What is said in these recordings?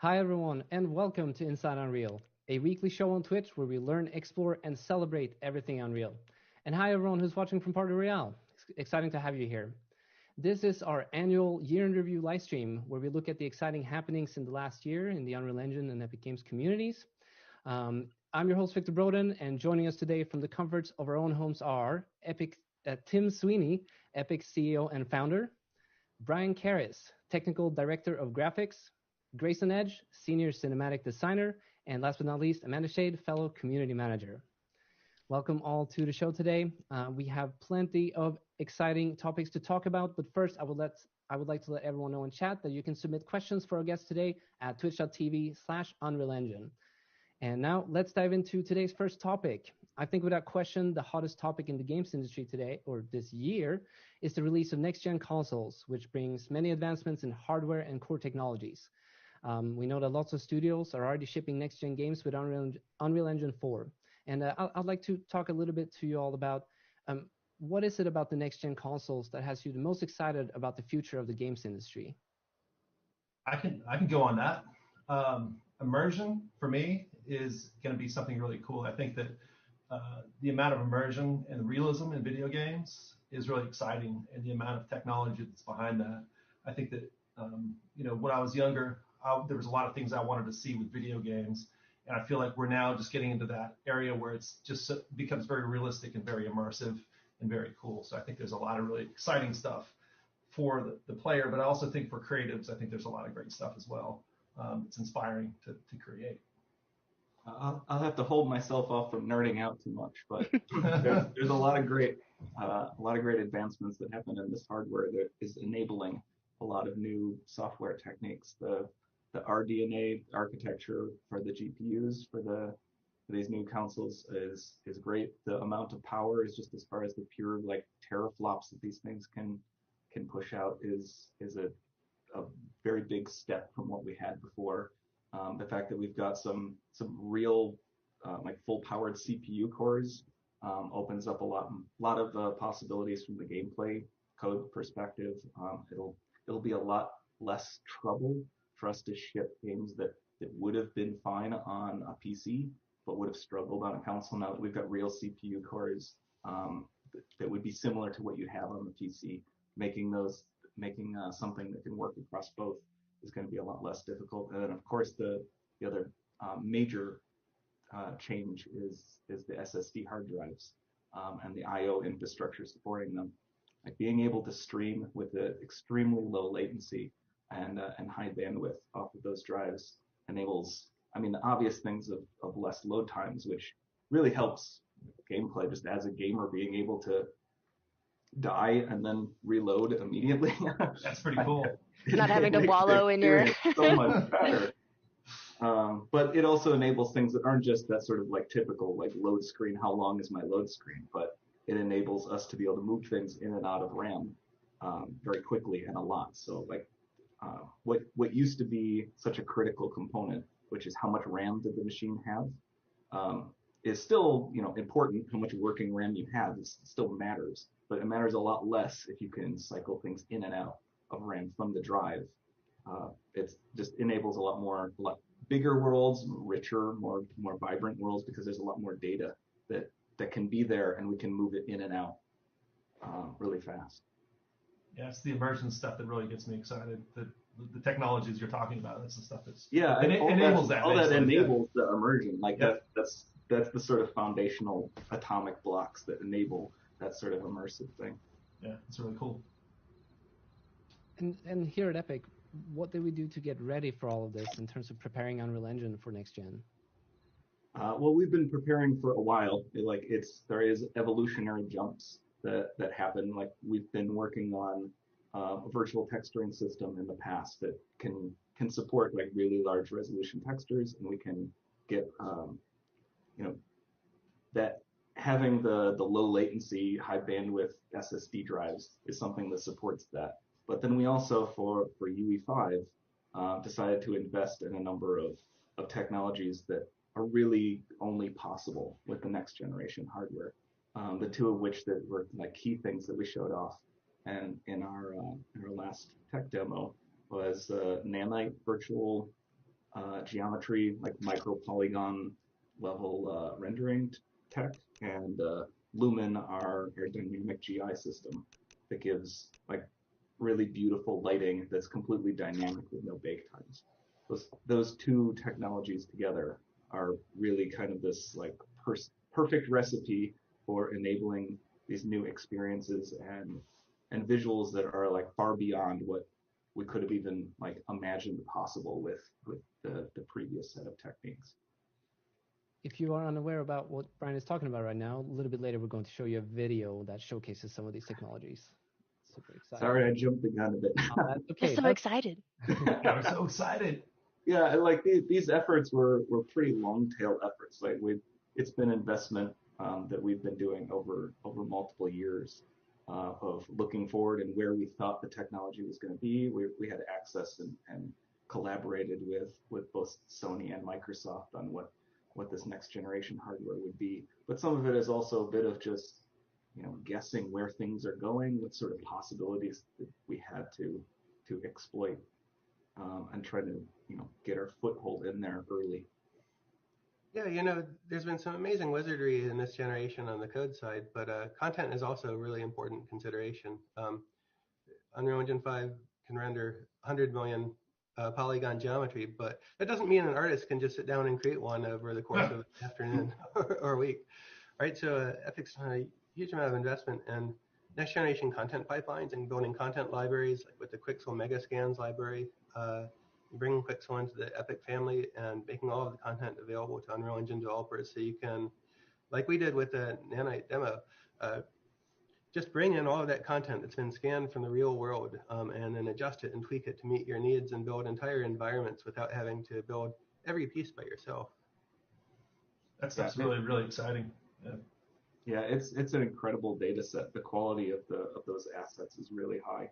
Hi, everyone, and welcome to Inside Unreal, a weekly show on Twitch where we learn, explore, and celebrate everything Unreal. And hi, everyone who's watching from Party Royale. Exciting to have you here. This is our annual year in review live stream where we look at the exciting happenings in the last year in the Unreal Engine and Epic Games communities. I'm your host, Victor Broden, and joining us today from the comforts of our own homes are Tim Sweeney, Epic CEO and founder, Brian Karras, Technical Director of Graphics, Grayson Edge, Senior Cinematic Designer, and last but not least, Amanda Shade, Fellow Community Manager. Welcome all to the show today. We have plenty of exciting topics to talk about, but first I would like to let everyone know in chat that you can submit questions for our guests today at twitch.tv/Unreal Engine. And now let's dive into today's first topic. I think without question, the hottest topic in the games industry today, or this year, is the release of next-gen consoles, which brings many advancements in hardware and core technologies. We know that lots of studios are already shipping next-gen games with Unreal Engine 4. And I'd like to talk a little bit to you all about what is it about the next-gen consoles that has you the most excited about the future of the games industry? I can go on that. Immersion, for me, is going to be something really cool. I think that the amount of immersion and realism in video games is really exciting, and the amount of technology that's behind that. I think that, when I was younger, there was a lot of things I wanted to see with video games, and I feel like we're now just getting into that area where it's just becomes very realistic and very immersive and very cool. So I think there's a lot of really exciting stuff for the player, but I also think for creatives, I think there's a lot of great stuff as well. It's inspiring to create. I'll have to hold myself off from nerding out too much, but there's a lot of great advancements that happen in this hardware that is enabling a lot of new software techniques. The RDNA architecture for the GPUs for these new consoles is great. The amount of power is just as far as the pure like teraflops that these things can push out is a very big step from what we had before. The fact that we've got some real like full powered CPU cores opens up a lot of possibilities from the gameplay code perspective. It'll be a lot less trouble for us to ship games that would have been fine on a PC but would have struggled on a console. Now that we've got real CPU cores that would be similar to what you have on the PC, making something that can work across both is going to be a lot less difficult. And then, of course, the other major change is the SSD hard drives and the I/O infrastructure supporting them. Like being able to stream with the extremely low latency and high bandwidth off of those drives enables, the obvious things of less load times, which really helps gameplay. Just as a gamer, being able to die and then reload immediately. That's pretty cool. Not having to wallow in your so much better. But it also enables things that aren't just that sort of like typical like load screen. How long is my load screen? But it enables us to be able to move things in and out of RAM very quickly and a lot. So like what used to be such a critical component, which is how much RAM did the machine have, is still important. How much working RAM you have still matters. But it matters a lot less if you can cycle things in and out of RAM from the drive. It just enables a lot bigger worlds, richer, more vibrant worlds, because there's a lot more data that can be there, and we can move it in and out really fast. Yeah, it's the immersion stuff that really gets me excited. The technologies you're talking about, that's the stuff that's enables that. All that enables the immersion. Like that's the sort of foundational atomic blocks that enable that sort of immersive thing. Yeah, it's really cool. And here at Epic, what did we do to get ready for all of this in terms of preparing Unreal Engine for next gen? Well, we've been preparing for a while. There is evolutionary jumps that happen. Like we've been working on a virtual texturing system in the past that can support like really large resolution textures, and we can get that having the low latency, high bandwidth SSD drives is something that supports that. But then we also, for UE5, decided to invest in a number of technologies that are really only possible with the next generation hardware. The two of which that were like key things that we showed off and in our last tech demo was Nanite virtual geometry, like micro polygon level rendering tech, and Lumen, our dynamic GI system that gives like really beautiful lighting that's completely dynamic with no bake times. Those two technologies together are really kind of this like perfect recipe for enabling these new experiences and visuals that are like far beyond what we could have even like imagined possible with the previous set of techniques. If you are unaware about what Brian is talking about right now, a little bit later we're going to show you a video that showcases some of these technologies. Super exciting. Sorry, I jumped the gun a bit. That's okay. Just so excited. I'm so excited. Yeah, like these efforts were pretty long tail efforts. Like it's been investment that we've been doing over multiple years of looking forward and where we thought the technology was going to be. We had access and collaborated with both Sony and Microsoft on what this next generation hardware would be. But some of it is also a bit of just guessing where things are going, what sort of possibilities that we had to exploit, and try to get our foothold in there early. Yeah, there's been some amazing wizardry in this generation on the code side, but content is also a really important consideration. Unreal Engine 5 can render 100 million polygon geometry, but that doesn't mean an artist can just sit down and create one over the course of an afternoon or a week, right? So Epic's done a huge amount of investment in next generation content pipelines and building content libraries, like with the Quixel Megascans library, bringing Quixel into the Epic family and making all of the content available to Unreal Engine developers, so you can, like we did with the Nanite demo, just bring in all of that content that's been scanned from the real world, and then adjust it and tweak it to meet your needs and build entire environments without having to build every piece by yourself. That's really, really exciting. Yeah, it's an incredible data set. The quality of those assets is really high.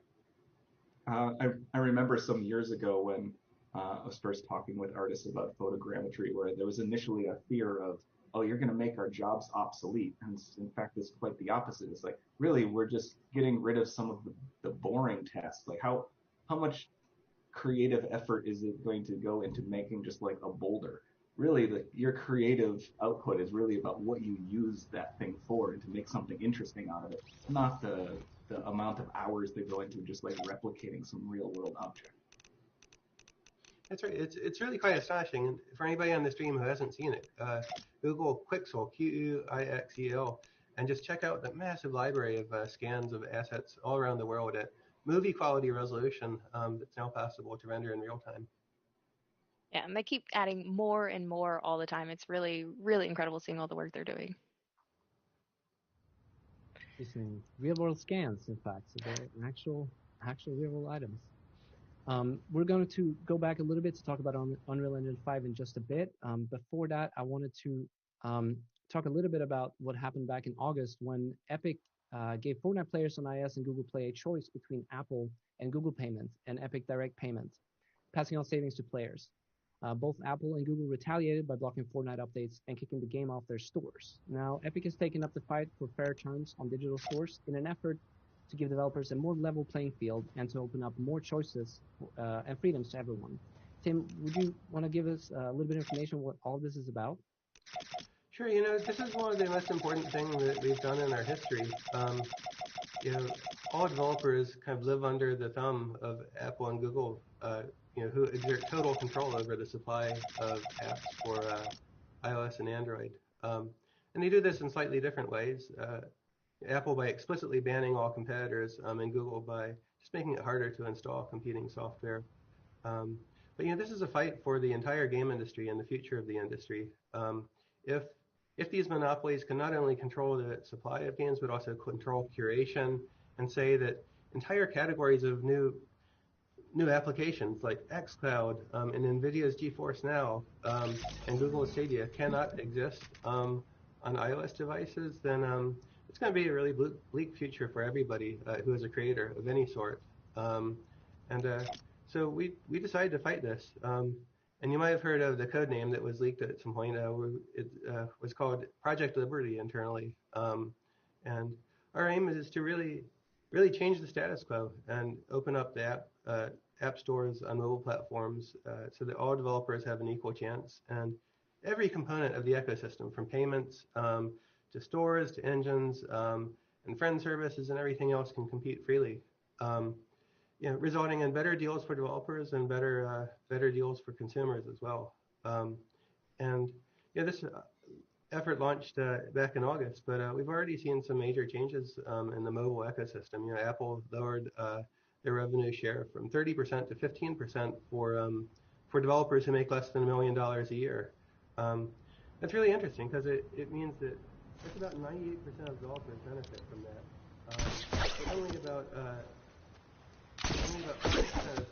I remember some years ago when I was first talking with artists about photogrammetry, where there was initially a fear of, oh, you're going to make our jobs obsolete. And in fact, it's quite the opposite. It's like, really, we're just getting rid of some of the boring tasks. Like how much creative effort is it going to go into making just like a boulder? Really, your creative output is really about what you use that thing for and to make something interesting out of it, not the amount of hours that go into just like replicating some real world object. That's right. It's really quite astonishing. And for anybody on the stream who hasn't seen it, Google Quixel, Quixel, and just check out the massive library of scans of assets all around the world at movie quality resolution that's now possible to render in real time. Yeah, and they keep adding more and more all the time. It's really, really incredible seeing all the work they're doing. Using real-world scans, in fact, so they're actual real-world items. We're going to go back a little bit to talk about Unreal Engine 5 in just a bit. Before that, I wanted to talk a little bit about what happened back in August when Epic gave Fortnite players on iOS and Google Play a choice between Apple and Google Payment and Epic Direct Payment, passing on savings to players. Both Apple and Google retaliated by blocking Fortnite updates and kicking the game off their stores. Now, Epic has taken up the fight for fair terms on digital stores in an effort to give developers a more level playing field and to open up more choices and freedoms to everyone. Tim, would you want to give us a little bit of information on what all this is about? Sure. This is one of the most important things that we've done in our history. All developers kind of live under the thumb of Apple and Google, who exert total control over the supply of apps for iOS and Android. And they do this in slightly different ways. Apple by explicitly banning all competitors, and Google by just making it harder to install competing software. But this is a fight for the entire game industry and the future of the industry. If these monopolies can not only control the supply of games, but also control curation and say that entire categories of new applications like xCloud and NVIDIA's GeForce Now and Google Stadia cannot exist on iOS devices, then it's going to be a really bleak future for everybody who is a creator of any sort. So we decided to fight this. And you might have heard of the code name that was leaked at some point. It was called Project Liberty internally. And our aim is to really change the status quo and open up the app stores on mobile platforms so that all developers have an equal chance. And every component of the ecosystem, from payments to stores to engines and friend services and everything else, can compete freely, resulting in better deals for developers and better deals for consumers as well. This effort launched back in August, but we've already seen some major changes in the mobile ecosystem. Apple lowered their revenue share from 30% to 15% for developers who make less than $1 million a year. That's really interesting because it means that it's about 98% of developers benefit from that. But only about 5% of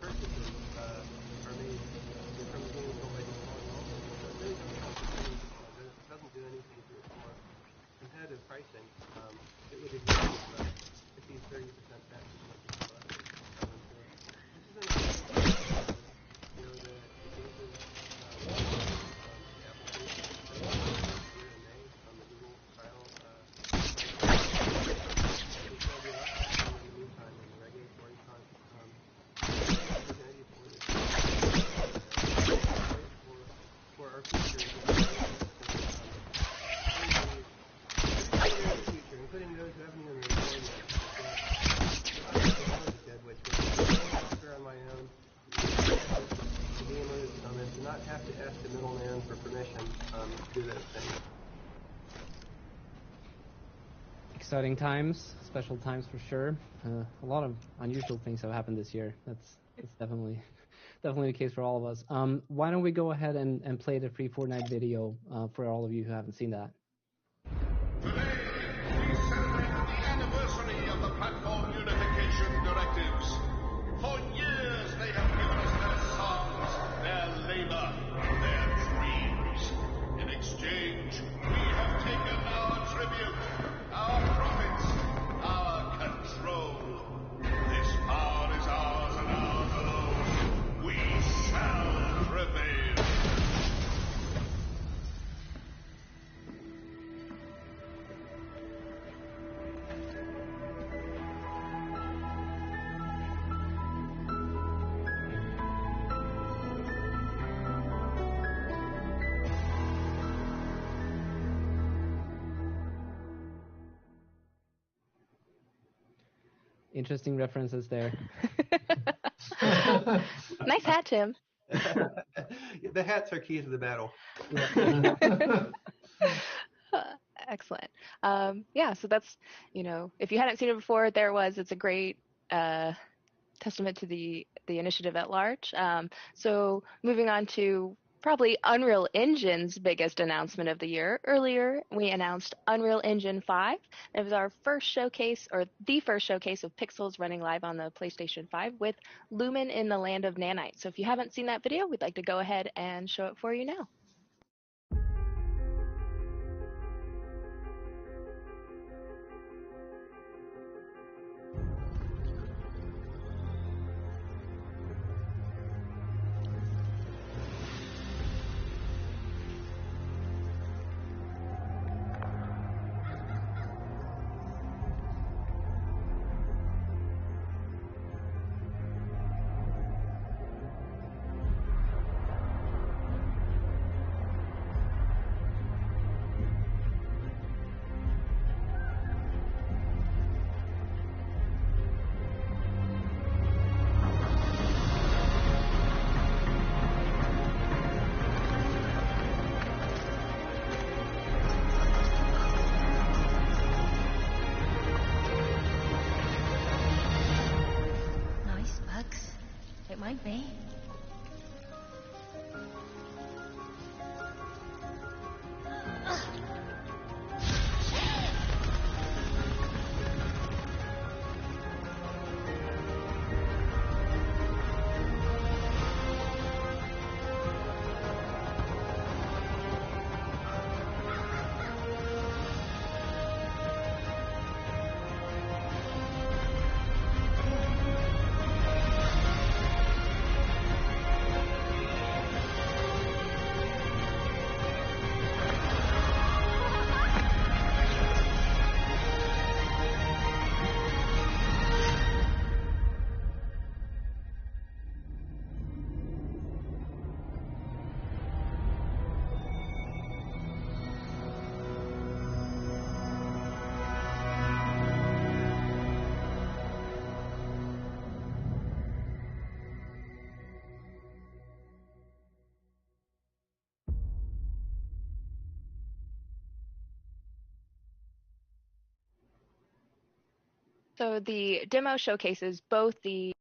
purchases are made from the games sold by small developers. So it really doesn't do anything to explore competitive pricing. It would ignore if these 30% tax is collected. So this is an example of the cases Apple faced here in May on the Google trial. They still do not in the meantime in the regulatory front. Opportunity for our future. Including those who haven't even been born yet. Which was software on my own, to gamers, and to not have to ask the middleman for permission to do those things. Exciting times, special times for sure. A lot of unusual things have happened this year. That's definitely the case for all of us. Why don't we go ahead and play the free Fortnite video for all of you who haven't seen that. Anniversary of the platform unification directives. For years they have given us their songs, their labor, their dreams. In exchange, we have taken our tribute, our profits, our control. This power is ours and ours alone. We shall prevail. Interesting references there. Nice hat, Tim. The hats are keys to the battle. Excellent. So that's, if you hadn't seen it before, it's a great testament to the initiative at large. So moving on to probably Unreal Engine's biggest announcement of the year. Earlier, we announced Unreal Engine 5. It was our first showcase, or the first showcase of pixels running live on the PlayStation 5 with Lumen in the land of nanite. So if you haven't seen that video, we'd like to go ahead and show it for you now. It might be. So the demo showcases both the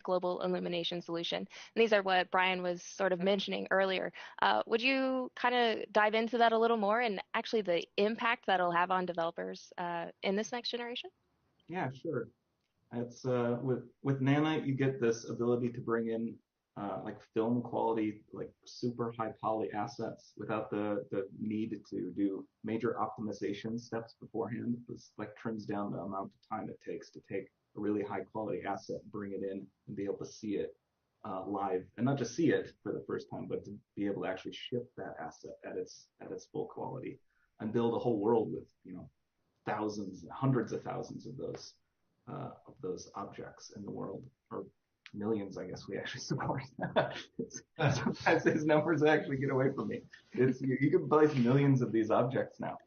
global illumination solution. And these are what Brian was sort of mentioning earlier. Would you kind of dive into that a little more and actually the impact that'll have on developers in this next generation? Yeah, sure. It's with Nanite, you get this ability to bring in like film quality, like super high poly assets without the need to do major optimization steps beforehand. This like trims down the amount of time it takes to take a really high quality asset, bring it in, and be able to see it live, and not just see it for the first time, but to be able to actually ship that asset at its full quality and build a whole world with thousands, hundreds of thousands of those objects in the world, or millions, I guess we actually support. Sometimes these numbers actually get away from me. You can place millions of these objects now.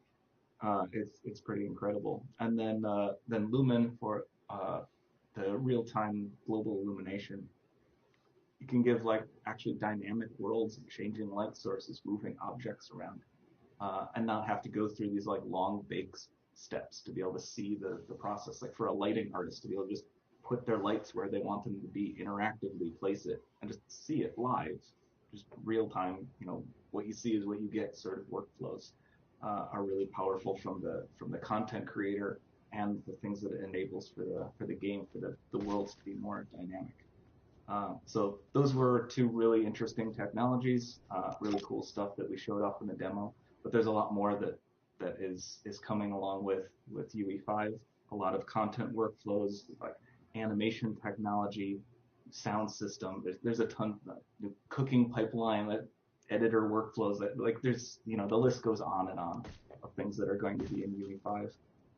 It's pretty incredible. And then Lumen for the real-time global illumination. You can give like actually dynamic worlds, changing light sources, moving objects around, and not have to go through these like long bakes steps to be able to see the process. Like for a lighting artist to be able to just put their lights where they want them to be, interactively place it, and just see it live, just real time. What you see is what you get. Sort of workflows are really powerful from the content creator and the things that it enables for the game, for the worlds to be more dynamic. So those were two really interesting technologies, really cool stuff that we showed off in the demo. But there's a lot more that is coming along with UE5. A lot of content workflows, like animation technology, sound system. There's a ton of cooking pipeline, editor workflows. That like there's the list goes on and on of things that are going to be in UE5.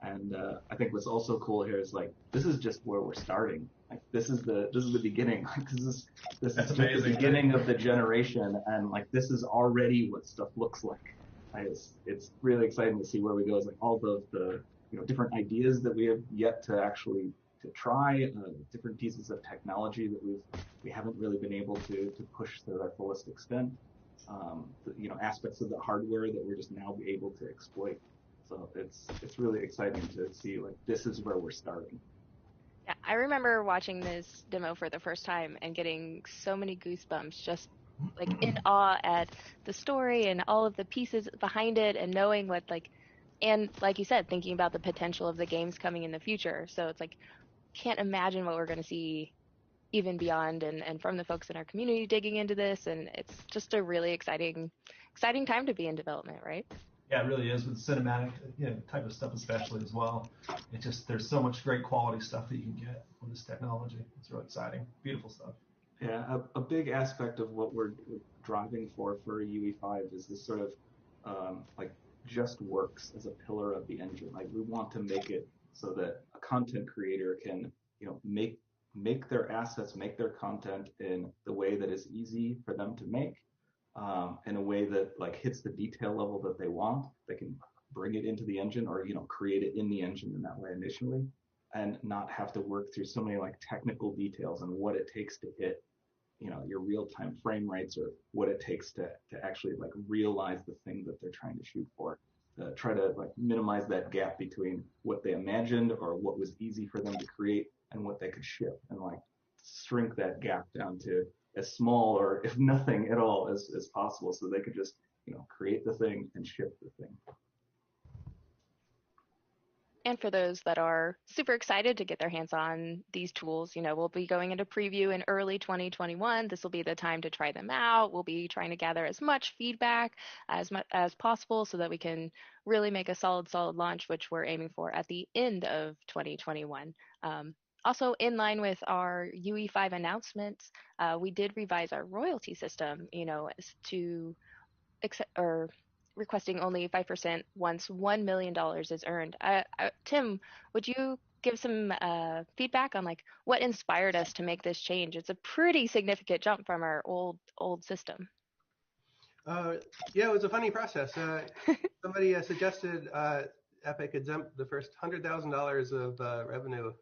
And I think what's also cool here is like this is just where we're starting. Like this is the beginning. Like this is just the beginning of the generation, and like this is already what stuff looks like. It's really exciting to see where we go. It's like all the different ideas that we have yet to actually to try, different pieces of technology that we haven't really been able to push to their fullest extent. Aspects of the hardware that we're just now able to exploit. So it's really exciting to see like this is where we're starting. Yeah, I remember watching this demo for the first time and getting so many goosebumps, just like in awe at the story and all of the pieces behind it, and knowing and like you said, thinking about the potential of the games coming in the future. So it's like, can't imagine what we're going to see even beyond and from the folks in our community digging into this. And it's just a really exciting time to be in development, right? Yeah, it really is, with cinematic type of stuff especially as well. It just there's so much great quality stuff that you can get with this technology. It's really exciting, beautiful stuff. Yeah, a big aspect of what we're driving for UE5 is this sort of like just works as a pillar of the engine. Like we want to make it so that a content creator can make their assets, make their content in the way that is easy for them to make. In a way that like hits the detail level that they want. They can bring it into the engine, or create it in the engine in that way initially, and not have to work through so many like technical details and what it takes to hit your real-time frame rates, or what it takes to actually like realize the thing that they're trying to shoot for. Try to like minimize that gap between what they imagined or what was easy for them to create and what they could ship, and like shrink that gap down to as small, or if nothing at all, as possible, so they could just create the thing and ship the thing. And for those that are super excited to get their hands on these tools, we'll be going into preview in early 2021. This will be the time to try them out. We'll be trying to gather as much feedback as possible so that we can really make a solid launch, which we're aiming for at the end of 2021. Also, in line with our UE5 announcements, we did revise our royalty system, to requesting only 5% once $1 million is earned. Tim, would you give some feedback on like what inspired us to make this change? It's a pretty significant jump from our old system. Yeah, it was a funny process. Somebody suggested Epic exempt the first $100,000 of revenue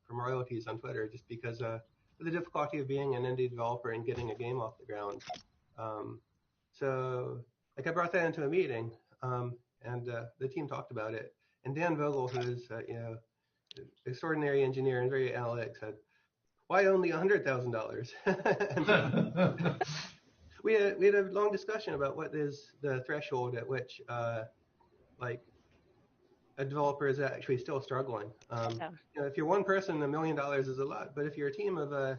from royalties on Twitter, just because of the difficulty of being an indie developer and getting a game off the ground. So like I brought that into a meeting, and the team talked about it, And Dan Vogel, who's extraordinary engineer and very analytic, said, "Why only $100,000?" We had a long discussion about what is the threshold at which like a developer is actually still struggling. If you're one person, $1 million is a lot, but if you're a team of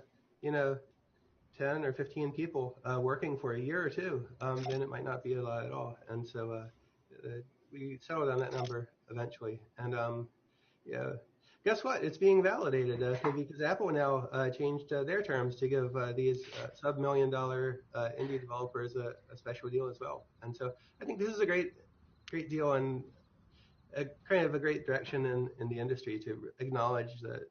10 or 15 people working for a year or two, then it might not be a lot at all. And so we settled on that number eventually. And guess what? It's being validated because Apple now changed their terms to give these sub-$1 million indie developers a special deal as well. And so I think this is a great deal and kind of a great direction in the industry to acknowledge the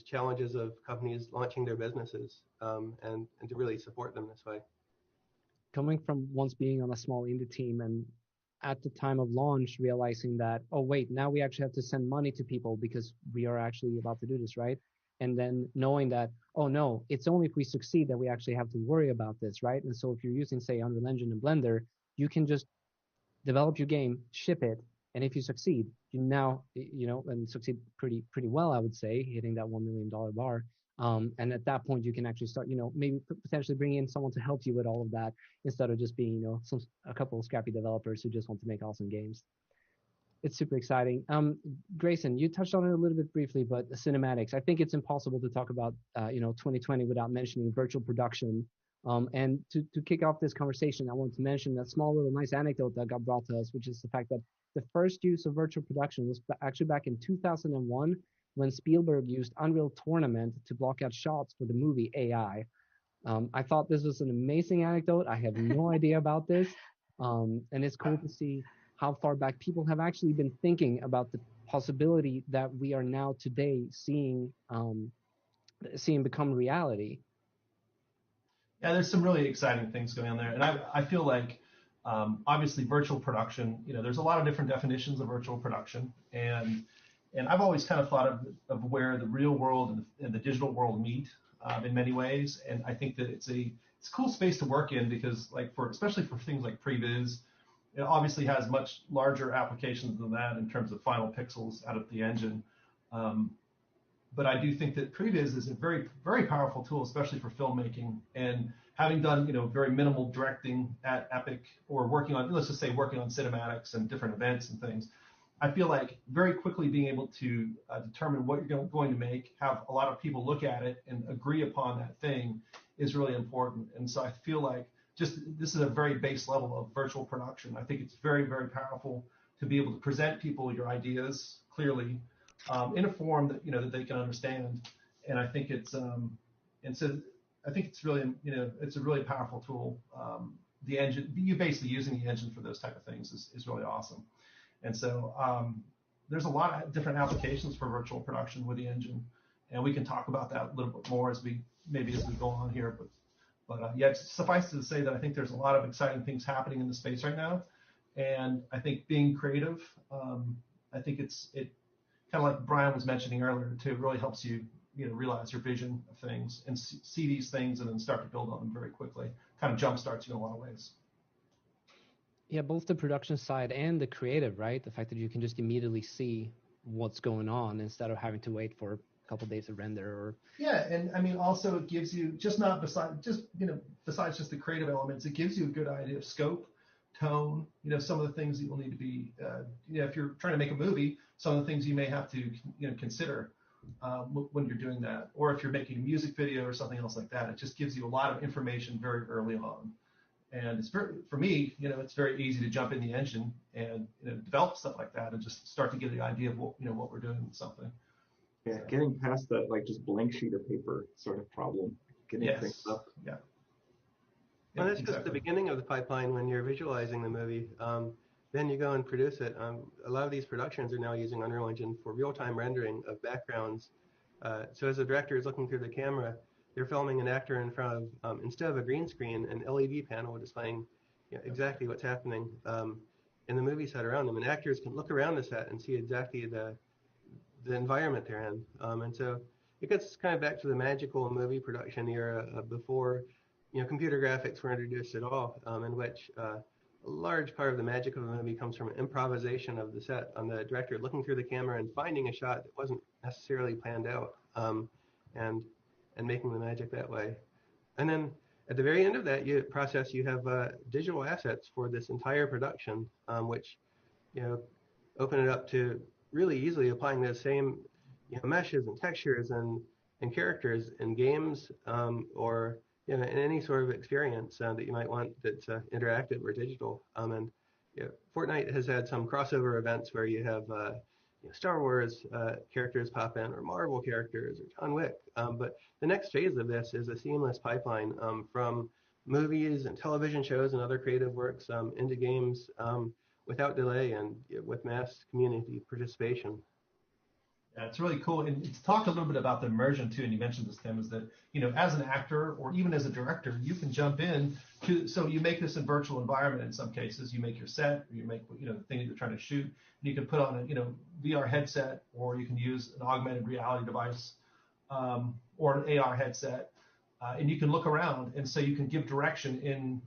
challenges of companies launching their businesses and to really support them this way. Coming from once being on a small indie team and at the time of launch realizing that, oh wait, now we actually have to send money to people because we are actually about to do this, right? And then knowing that, oh no, it's only if we succeed that we actually have to worry about this, right? And so if you're using, say, Unreal Engine and Blender, you can just develop your game, ship it, and if you succeed, and succeed pretty well, I would say, hitting that $1 million bar. And at that point, you can actually start, maybe potentially bring in someone to help you with all of that instead of just being, a couple of scrappy developers who just want to make awesome games. It's super exciting. Grayson, you touched on it a little bit briefly, but the cinematics, I think it's impossible to talk about, 2020 without mentioning virtual production. And to kick off this conversation, I want to mention that small little nice anecdote that got brought to us, which is the fact that the first use of virtual production was actually back in 2001 when Spielberg used Unreal Tournament to block out shots for the movie AI. I thought this was an amazing anecdote. I have no idea about this. And it's cool to see how far back people have actually been thinking about the possibility that we are now today seeing become reality. Yeah, there's some really exciting things going on there. And I feel like, obviously, virtual production, there's a lot of different definitions of virtual production. And I've always kind of thought of where the real world and the digital world meet in many ways. And I think that it's a cool space to work in because, especially for things like previs, it obviously has much larger applications than that in terms of final pixels out of the engine. But I do think that previs is a very, very powerful tool, especially for filmmaking. And having done, very minimal directing at Epic or working on cinematics and different events and things, I feel like very quickly being able to determine what you're going to make, have a lot of people look at it and agree upon that thing is really important. And so I feel like this is a very base level of virtual production. I think it's very, very powerful to be able to present people your ideas clearly in a form that that they can understand. And I think it's I think it's really it's a really powerful tool. The engine, you basically using the engine for those type of things is really awesome. And so there's a lot of different applications for virtual production with the engine, and we can talk about that a little bit more as we go on here. But yeah, suffice to say that I think there's a lot of exciting things happening in the space right now, and I think being creative, I think it kind of like Brian was mentioning earlier too, really helps you realize your vision of things and see these things and then start to build on them very quickly. Kind of jumpstarts you in a lot of ways. Yeah, both the production side and the creative, right? The fact that you can just immediately see what's going on instead of having to wait for a couple of days to render or. Yeah, and I mean also it gives you besides just the creative elements, it gives you a good idea of scope, tone, some of the things that you'll need to be, if you're trying to make a movie, some of the things you may have to consider when you're doing that, or if you're making a music video or something else like that. It just gives you a lot of information very early on. And it's for me, it's very easy to jump in the engine and develop stuff like that and just start to get the idea of what we're doing with something. Yeah, so. Getting past that just blank sheet of paper sort of problem, getting things up. Yeah. Well, that's just the beginning of the pipeline when you're visualizing the movie. Then you go and produce it. A lot of these productions are now using Unreal Engine for real-time rendering of backgrounds. So as the director is looking through the camera, they're filming an actor in front of, instead of a green screen, an LED panel displaying exactly what's happening in the movie set around them. And actors can look around the set and see exactly the environment they're in. And so it gets kind of back to the magical movie production era before computer graphics were introduced at all, in which a large part of the magic of a movie comes from improvisation of the set, on the director looking through the camera and finding a shot that wasn't necessarily planned out, and making the magic that way. And then at the very end of that process, you have digital assets for this entire production, which open it up to really easily applying the same meshes and textures and characters in games, or in any sort of experience that you might want that's interactive or digital. And Fortnite has had some crossover events where you have Star Wars characters pop in, or Marvel characters, or John Wick. But the next phase of this is a seamless pipeline from movies and television shows and other creative works into games, without delay and with mass community participation. Yeah, it's really cool. And to talk a little bit about the immersion too, and you mentioned this, Tim, is that, as an actor or even as a director, you can jump in so you make this in virtual environment in some cases. You make your set, or you make, the thing that you're trying to shoot, and you can put on a, VR headset, or you can use an augmented reality device, or an AR headset, and you can look around, and so you can give direction in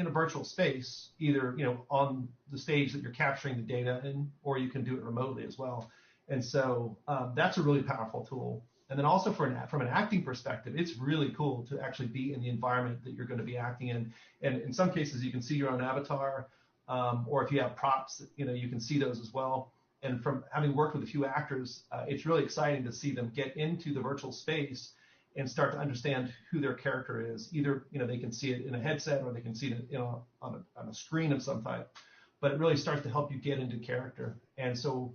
a virtual space, either, on the stage that you're capturing the data in, or you can do it remotely as well. And so that's a really powerful tool. And then also from an acting perspective, it's really cool to actually be in the environment that you're going to be acting in. And in some cases, you can see your own avatar, or if you have props, you can see those as well. And from having worked with a few actors, it's really exciting to see them get into the virtual space and start to understand who their character is. Either they can see it in a headset, or they can see it on a screen of some type. But it really starts to help you get into character. And so,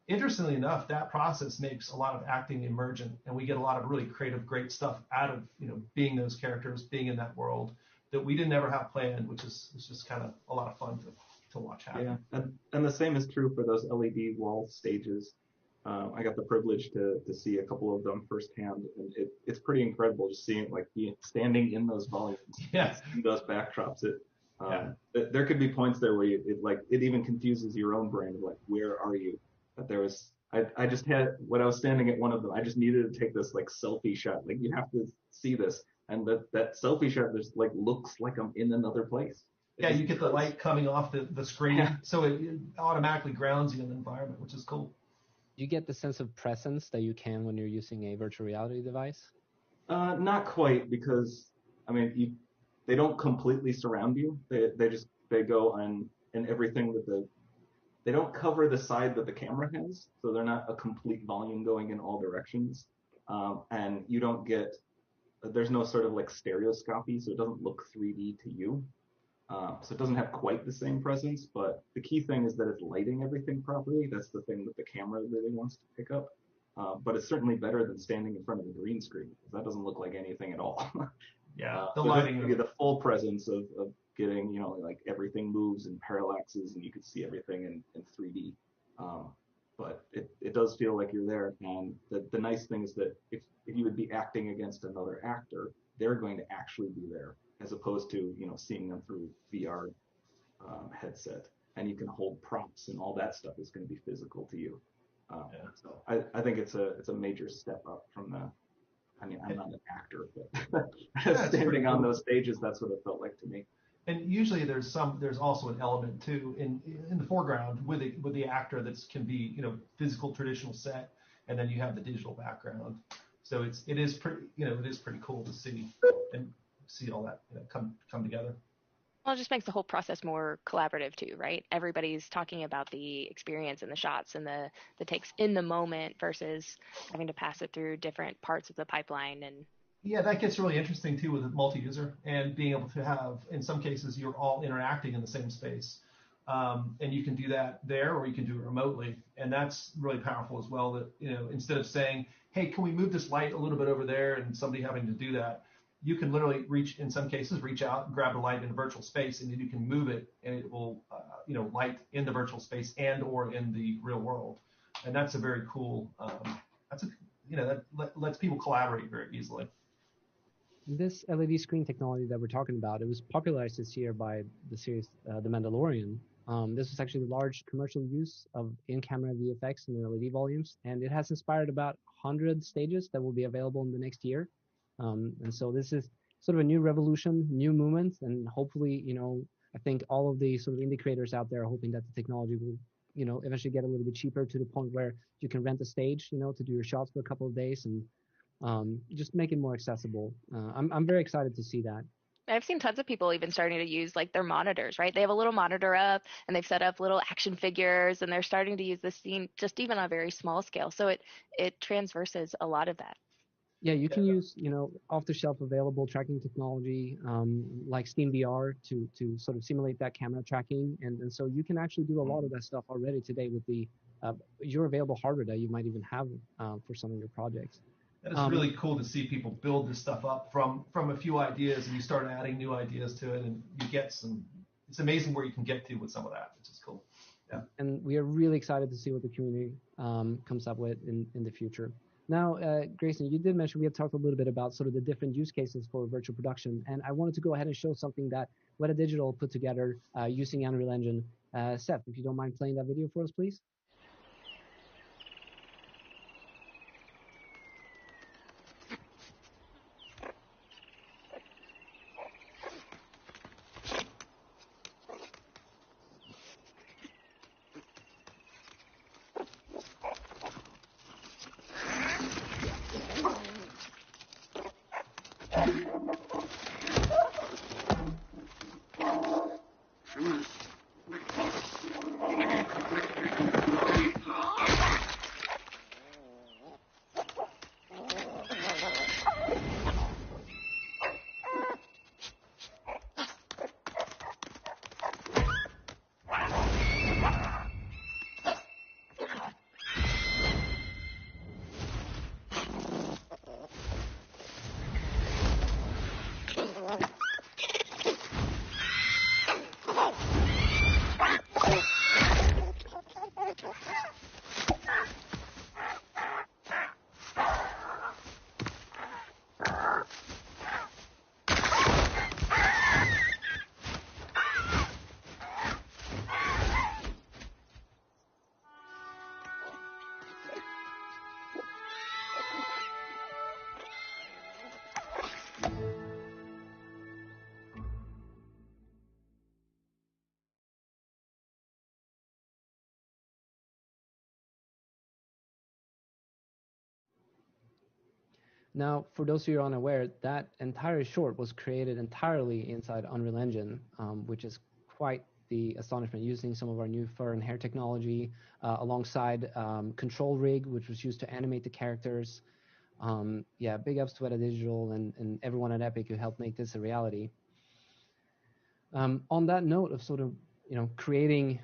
interestingly enough, that process makes a lot of acting emergent, and we get a lot of really creative, great stuff out of being those characters, being in that world that we didn't ever have planned, which is just kind of a lot of fun to watch happen. Yeah, and the same is true for those LED wall stages. I got the privilege to see a couple of them firsthand, and it's pretty incredible just seeing standing in those volumes, Yeah, in those backdrops. There could be points there where it even confuses your own brain, like, where are you? But there was, I just had, when I was standing at one of them, I just needed to take this selfie shot. Like, you have to see this, and that selfie shot just looks like I'm in another place. Yeah, you get the light coming off the screen, Yeah. so it automatically grounds you in the environment, which is cool. You get the sense of presence that you can when you're using a virtual reality device? Not quite, because they don't completely surround you. They go on in everything that they don't cover the side that the camera has, so they're not a complete volume going in all directions. And you don't get, there's no sort of stereoscopy, so it doesn't look 3D to you. So it doesn't have quite the same presence, but the key thing is that it's lighting everything properly. That's the thing that the camera really wants to pick up. But it's certainly better than standing in front of a green screen, because that doesn't look like anything at all. Yeah, the lighting. You get the full presence of getting, everything moves and parallaxes, and you can see everything in 3D. But it does feel like you're there. And the nice thing is that if you would be acting against another actor, they're going to actually be there, as opposed to seeing them through VR headset. And you can hold props, and all that stuff is going to be physical to you. So I think it's a major step up from the. I'm not an actor, but standing on those stages, that's what it felt like to me. And usually there's also an element too in the foreground with the actor that can be physical traditional set, and then you have the digital background. So it is pretty cool to see all that come together. Well, it just makes the whole process more collaborative too, right? Everybody's talking about the experience and the shots and the takes in the moment versus having to pass it through different parts of the pipeline. And yeah, that gets really interesting too with multi-user and being able to have, in some cases, you're all interacting in the same space. And you can do that there, or you can do it remotely. And that's really powerful as well, that, instead of saying, hey, can we move this light a little bit over there, and somebody having to do that, you can literally reach out and grab a light in a virtual space, and then you can move it, and it will, light in the virtual space and or in the real world. And that's a very cool, that lets people collaborate very easily. This LED screen technology that we're talking about, it was popularized this year by the series The Mandalorian. This was actually large commercial use of in-camera VFX in LED volumes, and it has inspired about 100 stages that will be available in the next year. And so this is sort of a new revolution, new movement, and hopefully, I think all of the sort of indie creators out there are hoping that the technology will, eventually get a little bit cheaper to the point where you can rent a stage, to do your shots for a couple of days and just make it more accessible. I'm very excited to see that. I've seen tons of people even starting to use like their monitors, right? They have a little monitor up and they've set up little action figures and they're starting to use this scene just even on a very small scale. So it transverses a lot of that. Yeah, you can use, off-the-shelf available tracking technology like Steam VR to sort of simulate that camera tracking. And so you can actually do a lot of that stuff already today with your available hardware that you might even have for some of your projects. And it's really cool to see people build this stuff up from a few ideas, and you start adding new ideas to it, and you get some. It's amazing where you can get to with some of that, which is cool. Yeah. And we are really excited to see what the community comes up with in the future. Now, Grayson, you did mention we had talked a little bit about sort of the different use cases for virtual production, and I wanted to go ahead and show something that Weta Digital put together using Unreal Engine. Seth, if you don't mind playing that video for us, please. Now, for those of you unaware, that entire short was created entirely inside Unreal Engine, which is quite the astonishment, using some of our new fur and hair technology alongside Control Rig, which was used to animate the characters. Yeah, big ups to Weta Digital and everyone at Epic who helped make this a reality. On that note of sort of, creating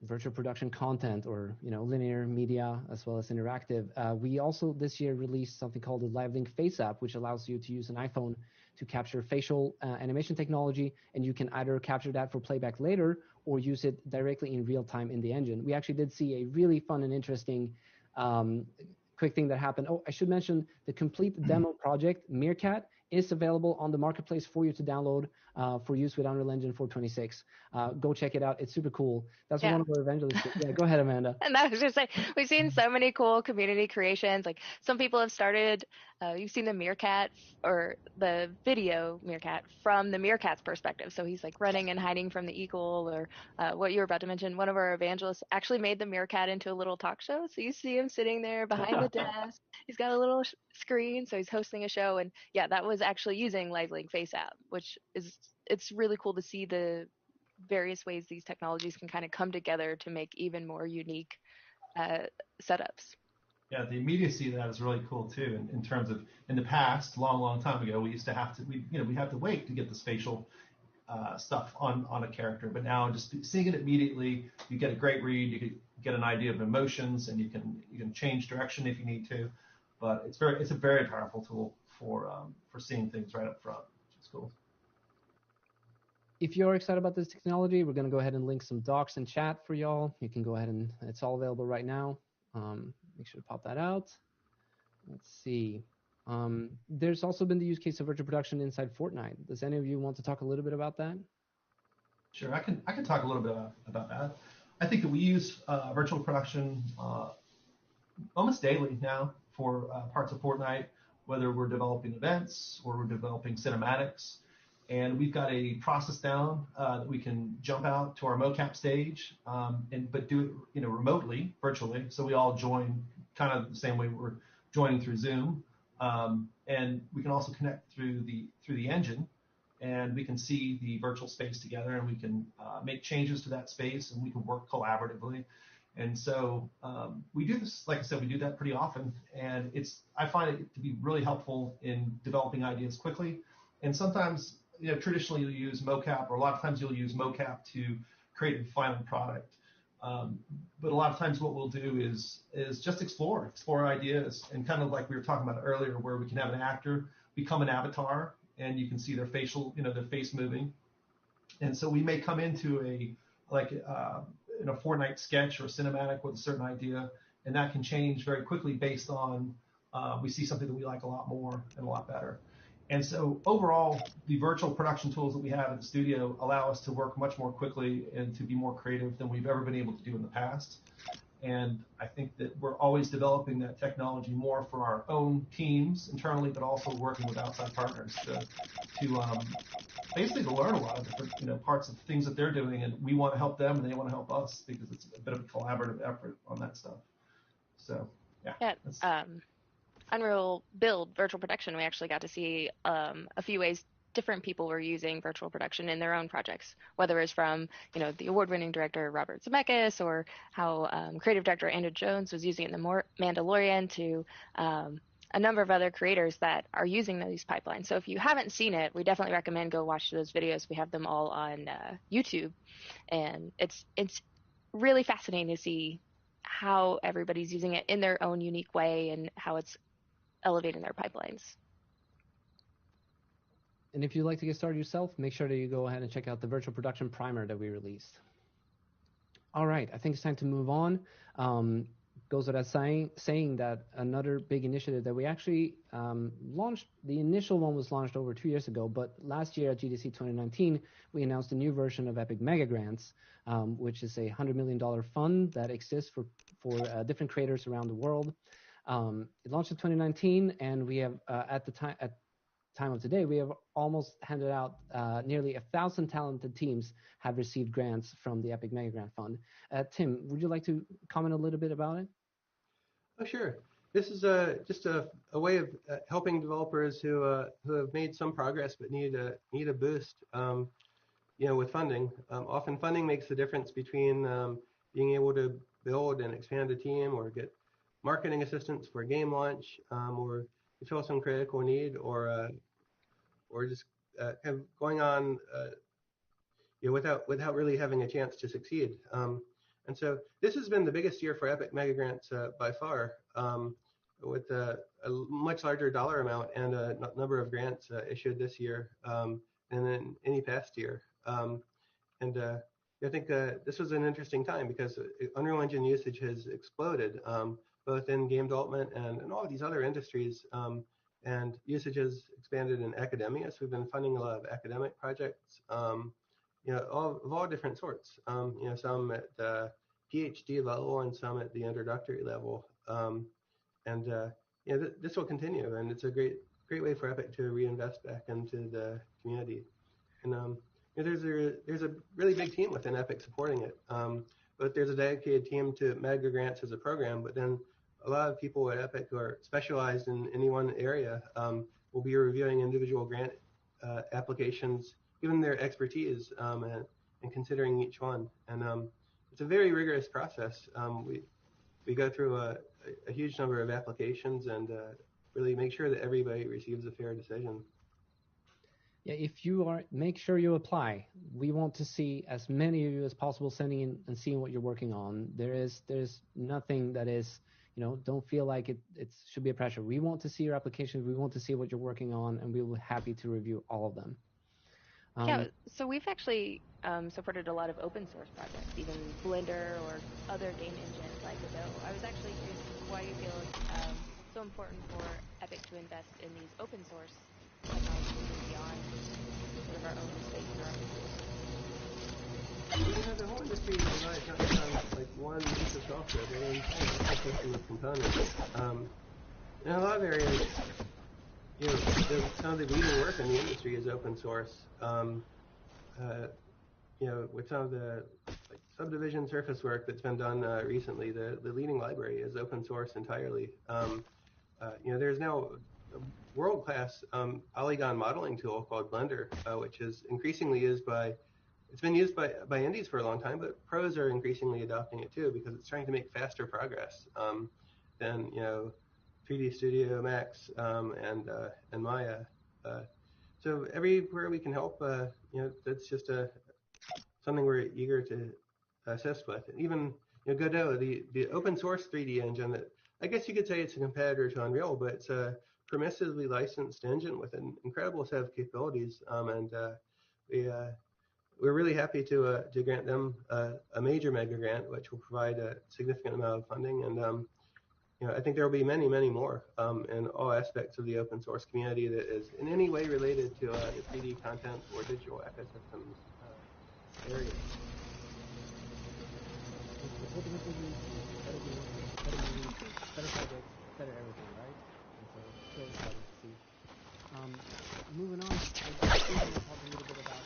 virtual production content or linear media as well as interactive, we also this year released something called the LiveLink Face app, which allows you to use an iPhone to capture facial animation technology, and you can either capture that for playback later or use it directly in real time in the engine. We actually did see a really fun and interesting quick thing that happened. Oh, I should mention the complete demo project, Meerkat, is available on the marketplace for you to download for use with Unreal Engine 426. Go check it out. It's super cool. That's what one of our evangelists did. Yeah, go ahead, Amanda. And I was just saying, we've seen so many cool community creations. Like some people have started, you've seen the Meerkat or the video Meerkat from the Meerkat's perspective. So he's like running and hiding from the eagle, or what you were about to mention. One of our evangelists actually made the Meerkat into a little talk show. So you see him sitting there behind the desk. He's got a little screen, so he's hosting a show. And yeah, that was actually using LiveLink Face app, which is, it's really cool to see the various ways these technologies can kind of come together to make even more unique setups. Yeah, the immediacy of that is really cool too. In terms of, in the past, long time ago, we used to have to we have to wait to get the spatial stuff on a character. But now, just seeing it immediately, you get a great read. You can get an idea of emotions, and you can change direction if you need to. But it's a very powerful tool for seeing things right up front, which is cool. If you're excited about this technology, we're going to go ahead and link some docs in chat for y'all. You can go ahead and it's all available right now. Make sure to pop that out. Let's see. There's also been the use case of virtual production inside Fortnite. Does any of you want to talk a little bit about that? Sure, I can talk a little bit about that. I think that we use virtual production almost daily now for parts of Fortnite, whether we're developing events or we're developing cinematics. And we've got a process down that we can jump out to our mocap stage, but do it remotely, virtually. So we all join kind of the same way we're joining through Zoom, and we can also connect through the engine, and we can see the virtual space together, and we can make changes to that space, and we can work collaboratively. And so we do this, like I said, we do that pretty often, and I find it to be really helpful in developing ideas quickly. And sometimes, traditionally you'll use mocap, or a lot of times you'll use mocap to create a final product. But a lot of times what we'll do is just explore ideas, and kind of like we were talking about earlier, where we can have an actor become an avatar, and you can see their their face moving. And so we may come into a Fortnite sketch or cinematic with a certain idea, and that can change very quickly based on we see something that we like a lot more and a lot better. And so overall, the virtual production tools that we have at the studio allow us to work much more quickly and to be more creative than we've ever been able to do in the past. And I think that we're always developing that technology more for our own teams internally, but also working with outside partners to basically to learn a lot of different parts of things that they're doing, and we want to help them and they want to help us, because it's a bit of a collaborative effort on that stuff. So yeah. Unreal Build virtual production, we actually got to see a few ways different people were using virtual production in their own projects, whether it's from the award-winning director Robert Zemeckis, or how creative director Andrew Jones was using it in The Mandalorian, to a number of other creators that are using these pipelines. So if you haven't seen it, we definitely recommend go watch those videos. We have them all on YouTube, and it's really fascinating to see how everybody's using it in their own unique way and how it's elevating their pipelines. And if you'd like to get started yourself, make sure that you go ahead and check out the virtual production primer that we released. All right, I think it's time to move on. Goes without saying that another big initiative that we actually launched, the initial one was launched over 2 years ago, but last year at GDC 2019, we announced a new version of Epic Mega Grants, which is a $100 million fund that exists for different creators around the world. It launched in 2019, and we have at time of today, we have almost handed out nearly 1,000 talented teams have received grants from the Epic Mega Grant Fund. Tim, would you like to comment a little bit about it? Oh, sure. This is just a way of helping developers who have made some progress but need a boost. With funding, often funding makes the difference between being able to build and expand a team, or get marketing assistance for a game launch, or you feel some critical need, or just have going on without really having a chance to succeed. And so this has been the biggest year for Epic Mega Grants by far, with a much larger dollar amount and a number of grants issued this year than in any past year. I think this was an interesting time, because Unreal Engine usage has exploded, both in game development and all of these other industries. And usage has expanded in academia, so we've been funding a lot of academic projects, of all different sorts. Some at the PhD level and some at the introductory level. This will continue, and it's a great way for Epic to reinvest back into the community. And there's a really big team within Epic supporting it. But there's a dedicated team to Mega Grants as a program, but then a lot of people at Epic who are specialized in any one area will be reviewing individual grant applications, given their expertise, and considering each one. And it's a very rigorous process. We go through a huge number of applications and really make sure that everybody receives a fair decision. Yeah, make sure you apply. We want to see as many of you as possible sending in and seeing what you're working on. There's nothing that is, don't feel like it should be a pressure. We want to see your applications. We want to see what you're working on, and we will be happy to review all of them. So we've actually supported a lot of open source projects, even Blender or other game engines like Adobe. I was actually curious why you feel it's so important for Epic to invest in these open source technologies beyond sort of our own space and our own tools. The whole industry relies not just on one piece of software, but an entire ecosystem of components. In a lot of areas, some of the leading work in the industry is open source. With some of the subdivision surface work that's been done recently, the leading library is open source entirely. There's now a world-class polygon modeling tool called Blender, which is increasingly used it's been used by indies for a long time, but pros are increasingly adopting it too because it's trying to make faster progress than 3D Studio Max and Maya. So everywhere we can help, that's just something we're eager to assist with. And even Godot, the open source 3D engine that I guess you could say it's a competitor to Unreal, but it's a permissively licensed engine with an incredible set of capabilities. We're really happy to grant them a major mega grant, which will provide a significant amount of funding. And I think there will be many, many more in all aspects of the open source community that is in any way related to the 3D content or digital ecosystems area. Ultimately, better games, better movies, better projects, better everything, right? And so it's really exciting to see. Moving on, I think we'll talk a little bit about